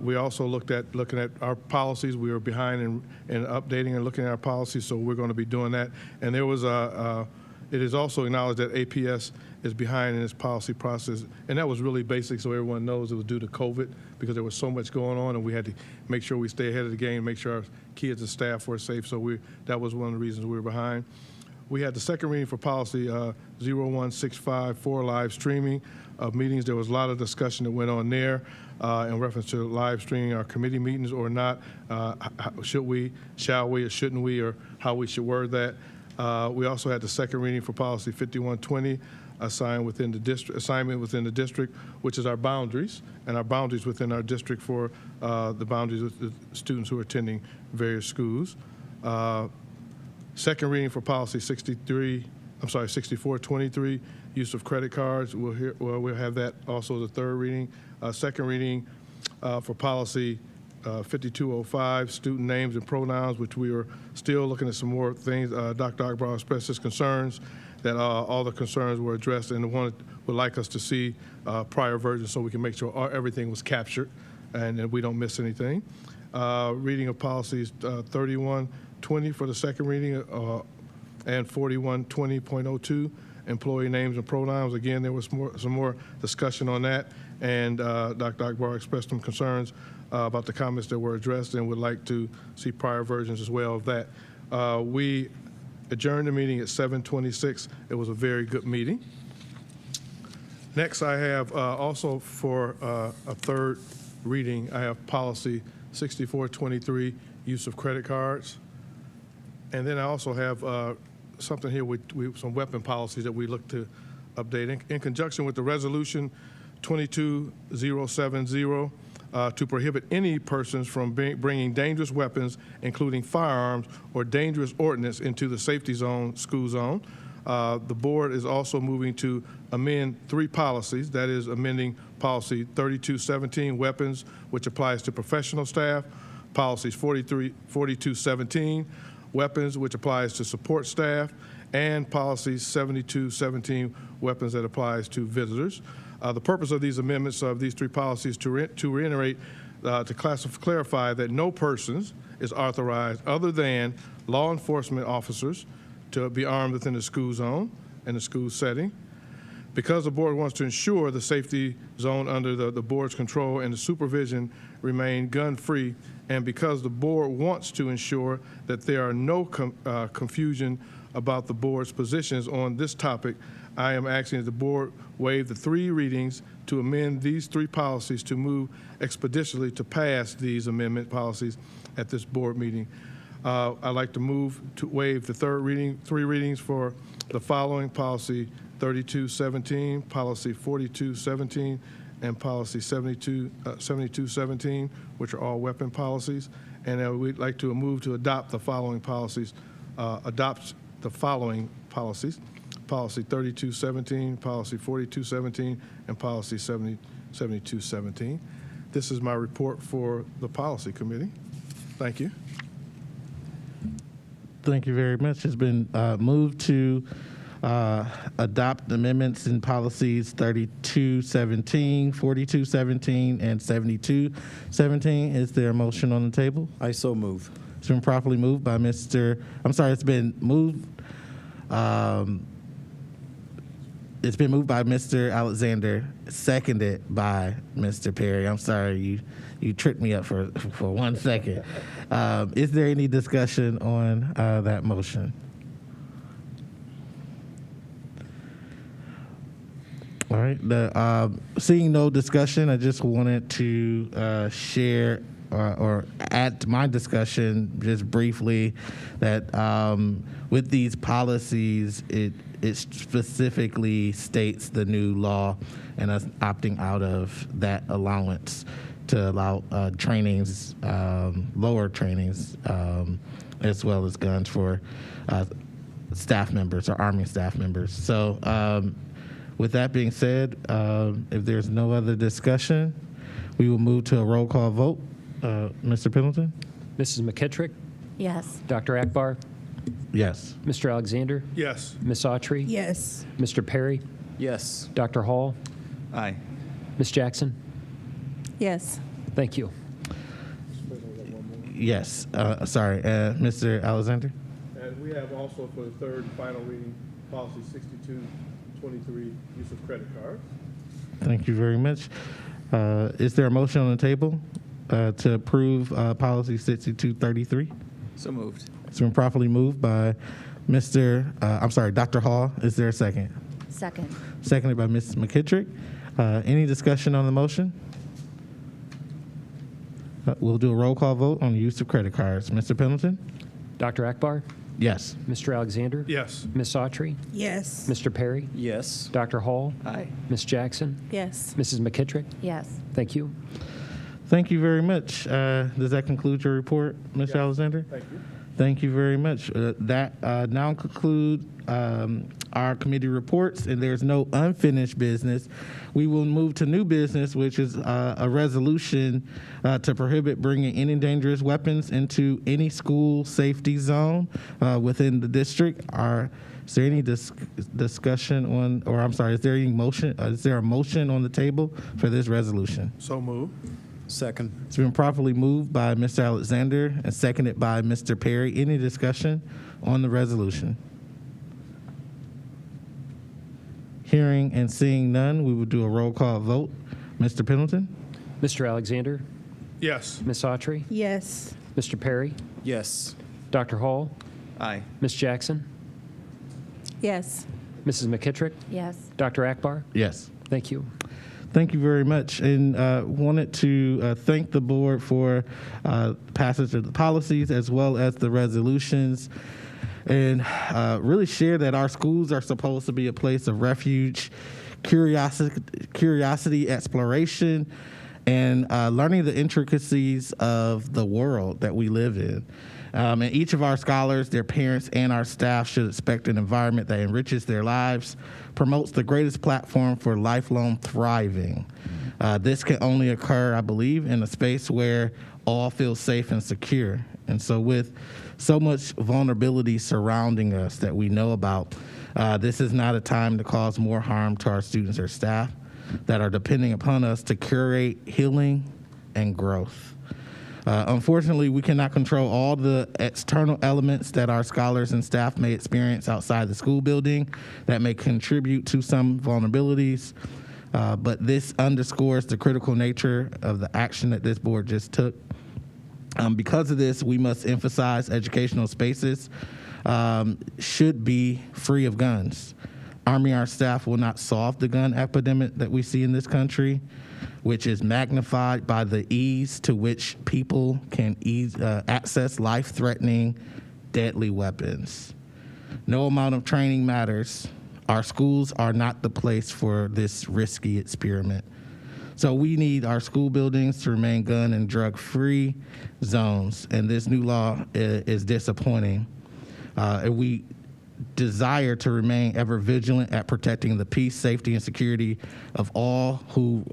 We also looking at our policies. We were behind in updating and looking at our policies, so we're going to be doing that. And there was it is also acknowledged that APS is behind in its policy process, and that was really basic, so everyone knows it was due to COVID because there was so much going on, and we had to make sure we stay ahead of the game, make sure our kids and staff were safe. So that was one of the reasons we were behind. We had the second reading for policy 0165 for live streaming of meetings. There was a lot of discussion that went on there in reference to live streaming our committee meetings or not. Should we, shall we, or shouldn't we, or how we should word that. We also had the second reading for policy 5120, assignment within the district, which is our boundaries, and our boundaries within our district for the boundaries of the students who are attending various schools. Second reading for policy 6423, use of credit cards. We'll have that also the third reading. Second reading for policy 5205, student names and pronouns, which we are still looking at some more things. Dr. Akbar expressed his concerns that all the concerns were addressed, and would like us to see prior versions so we can make sure everything was captured and we don't miss anything. Reading of policies 3120 for the second reading and 4120.02, employee names and pronouns. Again, there was some more discussion on that, and Dr. Akbar expressed some concerns about the comments that were addressed and would like to see prior versions as well of that. We adjourned the meeting at 7:26. It was a very good meeting. Next, I have also for a third reading, I have policy 6423, use of credit cards. And then I also have something here with some weapon policies that we look to update in conjunction with the resolution 22070 to prohibit any persons from bringing dangerous weapons, including firearms or dangerous ordnance, into the safety zone, school zone. The board is also moving to amend 3 policies. That is amending policy 3217, weapons, which applies to professional staff, policies 4217, weapons, which applies to support staff, and policy 7217, weapons that applies to visitors. The purpose of these amendments of these three policies to reiterate, to clarify that no persons is authorized other than law enforcement officers to be armed within the school zone and the school setting. Because the board wants to ensure the safety zone under the board's control and the supervision remain gun-free, and because the board wants to ensure that there are no confusion about the board's positions on this topic, I am asking that the board waive the 3 readings to amend these 3 policies to move expeditiously to pass these amendment policies at this board meeting. I'd like to move to waive the 3 readings for the following: policy 3217, policy 4217, and policy 7217, which are all weapon policies. And we'd like to move to adopt the following policies. Policy 3217, policy 4217, and policy 7217. This is my report for the policy committee. Thank you. Thank you very much. It's been moved to adopt amendments in policies 3217, 4217, and 7217. Is there a motion on the table? I so move. It's been properly moved by it's been moved. It's been moved by Mr. Alexander, seconded by Mr. Perry. I'm sorry, you tricked me up for 1 second. Is there any discussion on that motion? All right. Seeing no discussion, I just wanted to share or add to my discussion just briefly that with these policies, it specifically states the new law and us opting out of that allowance to allow trainings, lower trainings, as well as guns for staff members or Army staff members. So with that being said, if there's no other discussion, we will move to a roll call vote. Mr. Pendleton? Mrs. McKittrick? Yes. Dr. Akbar? Yes. Mr. Alexander? Yes. Ms. Autry? Yes. Mr. Perry? Yes. Dr. Hall? Aye. Ms. Jackson? Yes. Thank you. Yes. Sorry, Mr. Alexander? And we have also for the third and final reading, policy 6223, use of credit cards. Thank you very much. Is there a motion on the table to approve policy 6233? So moved. It's been properly moved by Dr. Hall. Is there a second? Second. Seconded by Ms. McKittrick. Any discussion on the motion? We'll do a roll call vote on the use of credit cards. Mr. Pendleton? Dr. Akbar? Yes. Mr. Alexander? Yes. Ms. Autry? Yes. Mr. Perry? Yes. Dr. Hall? Aye. Ms. Jackson? Yes. Mrs. McKittrick? Yes. Thank you. Thank you very much. Does that conclude your report, Mr. Alexander? Thank you. Thank you very much. That now conclude our committee reports, and there's no unfinished business. We will move to new business, which is a resolution to prohibit bringing any dangerous weapons into any school safety zone within the district. Is there any discussion on, or I'm sorry, is there any motion? Is there a motion on the table for this resolution? So move. Second. It's been properly moved by Mr. Alexander and seconded by Mr. Perry. Any discussion on the resolution? Hearing and seeing none, we will do a roll call vote. Mr. Pendleton? Mr. Alexander? Yes. Ms. Autry? Yes. Mr. Perry? Yes. Dr. Hall? Aye. Ms. Jackson? Yes. Mrs. McKittrick? Yes. Dr. Akbar? Yes. Thank you. Thank you very much, and wanted to thank the board for passage of the policies as well as the resolutions, and really share that our schools are supposed to be a place of refuge, curiosity, exploration, and learning the intricacies of the world that we live in. And each of our scholars, their parents, and our staff should expect an environment that enriches their lives, promotes the greatest platform for lifelong thriving. This can only occur, I believe, in a space where all feel safe and secure. And so with so much vulnerability surrounding us that we know about, this is not a time to cause more harm to our students or staff that are depending upon us to curate healing and growth. Unfortunately, we cannot control all the external elements that our scholars and staff may experience outside the school building that may contribute to some vulnerabilities, but this underscores the critical nature of the action that this board just took. Because of this, we must emphasize educational spaces should be free of guns. Arming our staff will not solve the gun epidemic that we see in this country, which is magnified by the ease to which people can access life-threatening, deadly weapons. No amount of training matters. Our schools are not the place for this risky experiment. So we need our school buildings to remain gun and drug-free zones, and this new law is disappointing. And we desire to remain ever vigilant at protecting the peace, safety, and security of all who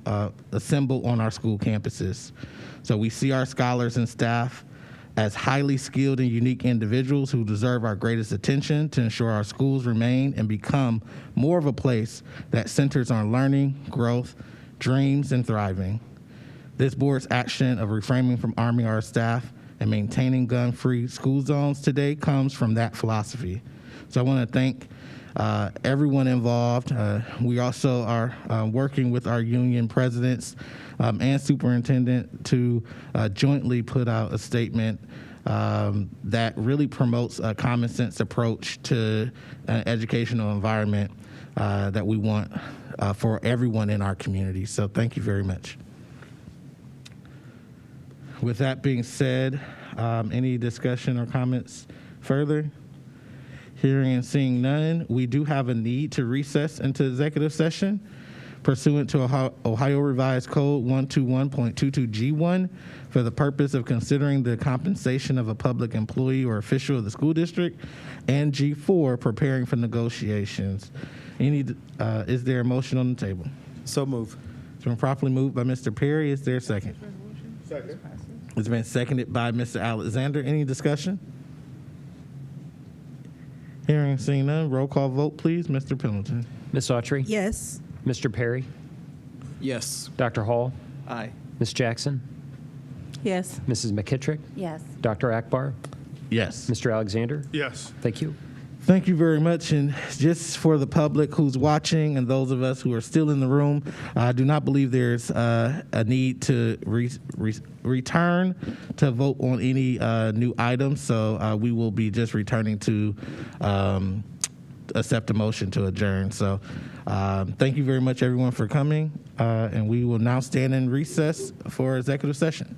assemble on our school campuses. So we see our scholars and staff as highly skilled and unique individuals who deserve our greatest attention to ensure our schools remain and become more of a place that centers on learning, growth, dreams, and thriving. This board's action of refraining from arming our staff and maintaining gun-free school zones today comes from that philosophy. So I want to thank everyone involved. We also are working with our union presidents and superintendent to jointly put out a statement that really promotes a common sense approach to an educational environment that we want for everyone in our community. So thank you very much. With that being said, any discussion or comments further? Hearing and seeing none, we do have a need to recess into executive session pursuant to Ohio Revised Code 121.22G1 for the purpose of considering the compensation of a public employee or official of the school district, and G4, preparing for negotiations. Is there a motion on the table? So move. It's been properly moved by Mr. Perry. Is there a second? Second. It's been seconded by Mr. Alexander. Any discussion? Hearing and seeing none, roll call vote, please. Mr. Pendleton. Ms. Autry? Yes. Mr. Perry? Yes. Dr. Hall? Aye. Ms. Jackson? Yes. Mrs. McKittrick? Yes. Dr. Akbar? Yes. Mr. Alexander? Yes. Thank you. Thank you very much. And just for the public who's watching and those of us who are still in the room, I do not believe there's a need to return to vote on any new items. So we will be just returning to accept a motion to adjourn. So thank you very much, everyone, for coming. And we will now stand in recess for executive session.